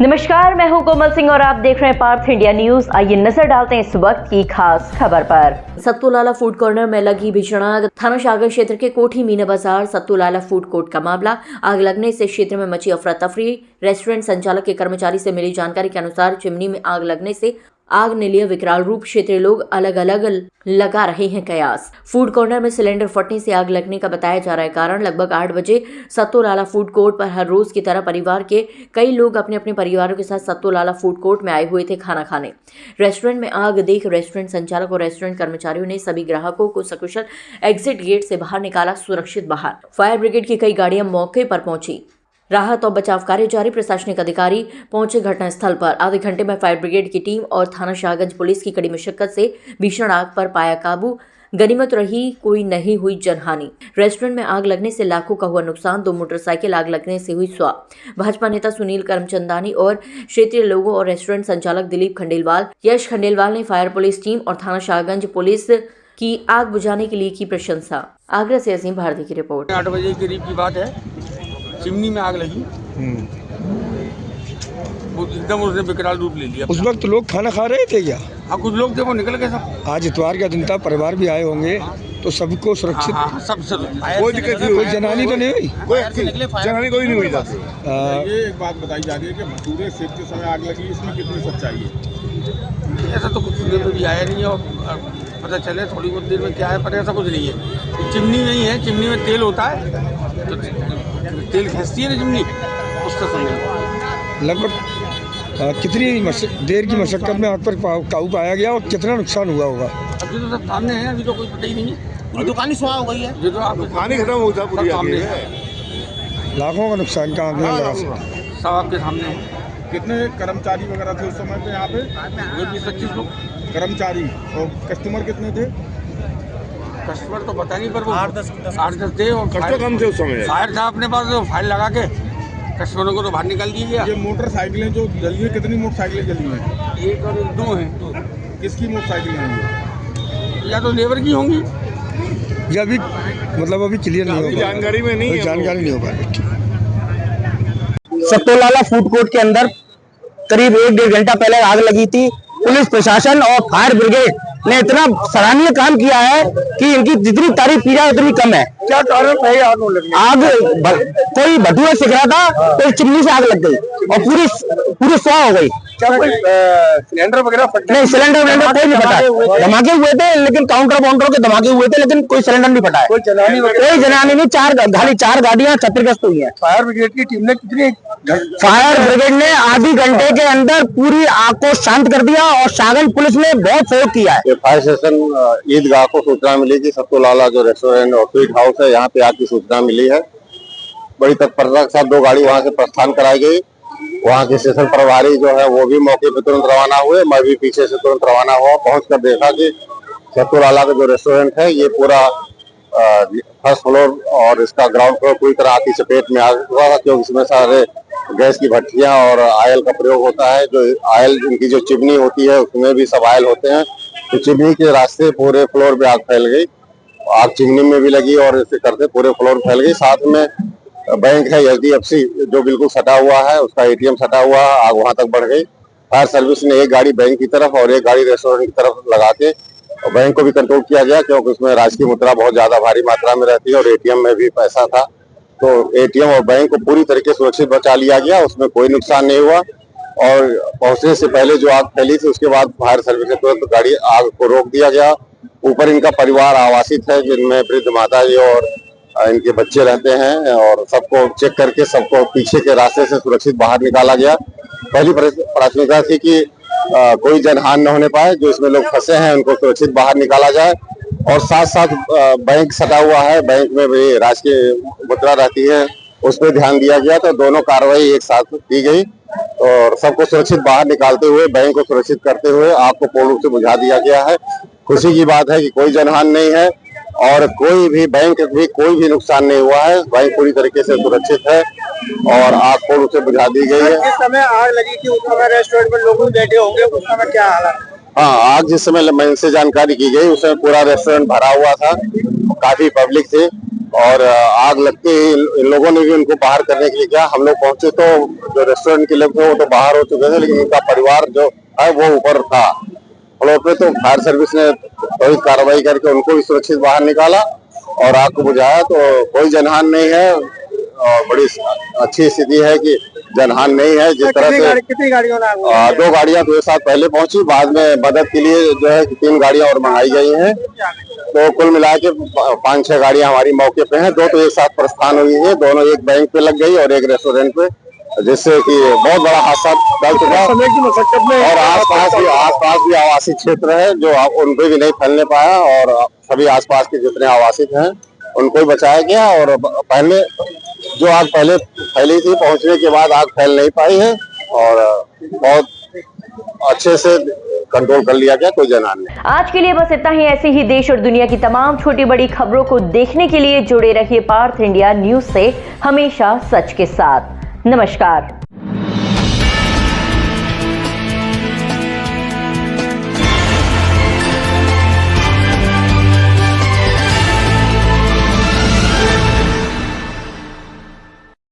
नमस्कार, मैं हूं कोमल सिंह और आप देख रहे हैं पार्थ इंडिया न्यूज। आइए नजर डालते हैं इस वक्त की खास खबर पर। सत्तूलाला फूड कॉर्नर में लगी भीषण आग। थाना शाहगंज क्षेत्र के कोठी मीना बाजार सत्तूलाला फूड कोर्ट का मामला। आग लगने से क्षेत्र में मची अफरा तफरी। रेस्टोरेंट संचालक के कर्मचारी से मिली जानकारी के अनुसार चिमनी में आग लगने से आग ने लिया विकराल रूप। क्षेत्रीय लोग अलग अलग लगा रहे हैं कयास। फूड कॉर्नर में सिलेंडर फटने से आग लगने का बताया जा रहा है कारण। लगभग 8 बजे सत्तूलाला फूड कोर्ट पर हर रोज की तरह परिवार के कई लोग अपने अपने परिवारों के साथ सत्तूलाला फूड कोर्ट में आए हुए थे खाना खाने। रेस्टोरेंट में आग देख रेस्टोरेंट संचालक और रेस्टोरेंट कर्मचारियों ने सभी ग्राहकों को सकुशल एग्जिट गेट से बाहर निकाला, सुरक्षित बाहर। फायर ब्रिगेड की कई गाड़ियां मौके पर पहुंची। राहत और बचाव कार्य जारी। प्रशासनिक अधिकारी पहुंचे घटनास्थल पर। आधे घंटे में फायर ब्रिगेड की टीम और थाना शाहगंज पुलिस की कड़ी मशक्कत से भीषण आग पर पाया काबू। गनीमत रही, कोई नहीं हुई जनहानि। रेस्टोरेंट में आग लगने से लाखों का हुआ नुकसान। 2 मोटरसाइकिल आग लगने से हुई स्वाह। भाजपा नेता सुनील करमचंदानी और क्षेत्रीय लोगों और रेस्टोरेंट संचालक दिलीप खंडेलवाल, यश खंडेलवाल ने फायर पुलिस टीम और थाना शाहगंज पुलिस की आग बुझाने के लिए की प्रशंसा। आगरा से असीम भारती की रिपोर्ट। 8 बजे के करीब की बात है, चिमनी में आग लगी। वो एकदम उसने विकराल रूप ले लिया। उस वक्त लोग खाना खा रहे थे क्या? हाँ, कुछ लोग थे, वो निकल गए सब। आज इतवार का दिन था, परिवार भी आए होंगे, तो सबको सुरक्षित। हाँ, सब कोई दिक्कत नहीं हुई, जनहानि तो नहीं हुई, जनहानि कोई नहीं हुई। ये एक बात बताई जा रही है कि भटूरे सेकते समय आग लगी, इसमें कितनी सच्चाई है? ऐसा तो कुछ सुनने में भी आया नहीं है और पता चले थोड़ी बहुत देर में क्या है, पर ऐसा कुछ नहीं है। चिमनी नहीं है, चिमनी में तेल होता है, तो तेल खींचती है ना चिमनी, उसका समझ। लगभग कितनी देर की मशक्कत में आग पर काबू पाया गया और कितना नुकसान हुआ होगा? अभी तो सब सामने है, अभी तो कुछ पता ही नहीं है। पूरी दुकान ही स्वाह हो गई है। जो तो आप दुकान ही खत्म हो गया, पूरी सामने है। है लाखों का नुकसान का आंकड़ा लगा सकता। सब आपके सामने है। कितने कर्मचारी वगैरह थे उस समय पे यहाँ पे? 20-25 लोग कर्मचारी। और कस्टमर कितने थे? कस्टमर तो पता नहीं, पर वो 8-10 थे। और कस्टमर कम थे उस समय। फायर था अपने पास, तो फायर लगा के कस्टमरों को तो बाहर निकाल दिया गया। ये मोटरसाइकिलें जो जली हैं, कितनी मोटरसाइकिलें जली हैं? एक और 2 हैं। किसकी मोटरसाइकिलें हैं? या तो लेबर की होंगी। ये अभी मतलब अभी क्लियर नहीं होगा, जानकारी में नहीं है, जानकारी नहीं हो पा रही। सत्तूलाला फूड कोर्ट के अंदर करीब 1-1.5 घंटा पहले आग लगी थी। पुलिस प्रशासन और फायर ब्रिगेड ने इतना सराहनीय काम किया है कि इनकी जितनी तारीफ की जाए उतनी कम है। क्या कारण है आग लगने? कोई भटूरे सेक रहा था तो चिमनी से आग लग गई और पूरी स्वाह हो गई। क्या कोई सिलेंडर वगैरह फटा? नहीं, सिलेंडर कोई नहीं फटा। धमाके हुए थे, लेकिन काउंटर के धमाके हुए थे, लेकिन कोई सिलेंडर नहीं फटा है। कोई जनहानि नहीं। 4 गाड़ियां क्षतिग्रस्त हुई है। फायर ब्रिगेड की टीम ने कितनी? फायर ब्रिगेड ने आधे घंटे के अंदर पूरी आग को शांत कर दिया और शाहगंज पुलिस ने बहुत सहयोग किया है। फायर स्टेशन ईदगाह को सूचना मिली कि सत्तूलाला जो रेस्टोरेंट और स्वीट हाउस है, यहाँ पे आग की सूचना मिली है। बड़ी तत्परता के साथ 2 गाड़ी वहाँ से प्रस्थान कराई गई। वहाँ के स्टेशन प्रभारी जो है वो भी मौके पर तुरंत रवाना हुए। मैं भी पीछे से तुरंत रवाना हुआ। पहुँच कर देखा कि सत्तूलाला का जो रेस्टोरेंट है ये पूरा फर्स्ट फ्लोर और इसका ग्राउंड फ्लोर पूरी तरह आग की चपेट में आ हुआ था, क्योंकि इसमें सारे गैस की भट्टियां और आयल का प्रयोग होता है। जो आयल, इनकी जो चिमनी होती है उसमें भी सब आयल होते हैं, तो चिमनी के रास्ते पूरे फ्लोर पे आग फैल गई। आग चिमनी में भी लगी और इसे करते पूरे फ्लोर फैल गई। साथ में बैंक है HDFC जो बिल्कुल सटा हुआ है, उसका ATM सटा हुआ है, आग वहां तक बढ़ गई। फायर सर्विस ने एक गाड़ी बैंक की तरफ और एक गाड़ी रेस्टोरेंट की तरफ लगा के और बैंक को भी कंट्रोल किया गया, क्योंकि उसमें राशि की मुद्रा बहुत ज्यादा भारी मात्रा में रहती है और ATM में भी पैसा था, तो ATM और बैंक को पूरी तरीके से सुरक्षित बचा लिया गया। उसमें कोई नुकसान नहीं हुआ और पहुंचने से पहले जो आग फैली थी उसके बाद फायर सर्विस ने तुरंत गाड़ी आग को रोक दिया गया। ऊपर इनका परिवार आवासित है, जिनमें वृद्ध माता जी और इनके बच्चे रहते हैं, और सबको चेक करके सबको पीछे के रास्ते से सुरक्षित बाहर निकाला गया। पहली प्राथमिकता थी कि कोई जनहानि न होने पाए, जो इसमें लोग फंसे हैं उनको सुरक्षित बाहर निकाला जाए। और साथ साथ बैंक सटा हुआ है, बैंक में भी राशि की मुद्रा रहती है, उस पर ध्यान दिया गया। तो दोनों कार्रवाई एक साथ की गई और सबको सुरक्षित बाहर निकालते हुए, बैंक को सुरक्षित करते हुए आग को पूर्ण रूप से बुझा दिया गया है। खुशी की बात है कि कोई जनहानि नहीं है और कोई भी बैंक भी कोई भी नुकसान नहीं हुआ है। बैंक पूरी तरीके से सुरक्षित है और आग पूर्ण रूप से बुझा दी गई है। जिस समय आग लगी थी उस समय रेस्टोरेंट में लोग बैठे होंगे, उस समय क्या हालत? हाँ, आग जिस समय मैं से जानकारी की गई उस समय पूरा रेस्टोरेंट भरा हुआ था, काफी पब्लिक थी और आग लगते ही इन लोगों ने भी उनको बाहर करने के लिए किया। हम लोग पहुंचे तो जो रेस्टोरेंट के लोग थे वो तो बाहर हो चुके थे, लेकिन उनका परिवार जो है वो ऊपर था फ्लोर पे। तो फायर सर्विस ने त्वरित कार्रवाई करके उनको भी सुरक्षित बाहर निकाला और आग को बुझाया। तो कोई जनहानि नहीं है और बड़ी अच्छी स्थिति है कि जनहानि नहीं है। जिस तरह से कितनी गाड़ियों ने 2 गाड़ियां तो एक साथ पहले पहुंची, बाद में मदद के लिए जो है 3 गाड़ियां और मंगाई गई हैं। तो कुल मिला के 5-6 गाड़ियां हमारी मौके पे हैं। 2 तो एक साथ प्रस्थान हुई है, दोनों एक बैंक पे लग गई और एक रेस्टोरेंट पे, जिससे कि बहुत बड़ा हादसा टल चुका। समय की मशक्कत में और आसपास भी आवासीय क्षेत्र है जो उन पे भी नहीं फैलने पाया और सभी आसपास के जितने आवासित हैं उनको भी बचाया गया। और पहले जो आग पहले फैली थी, पहुंचने के बाद आग फैल नहीं पाई है और बहुत अच्छे से कंट्रोल कर लिया गया, कोई जनहानि नहीं। आज के लिए बस इतना ही। ऐसे ही देश और दुनिया की तमाम छोटी बड़ी खबरों को देखने के लिए जुड़े रहिए पार्थ इंडिया न्यूज से, हमेशा सच के साथ। नमस्कार।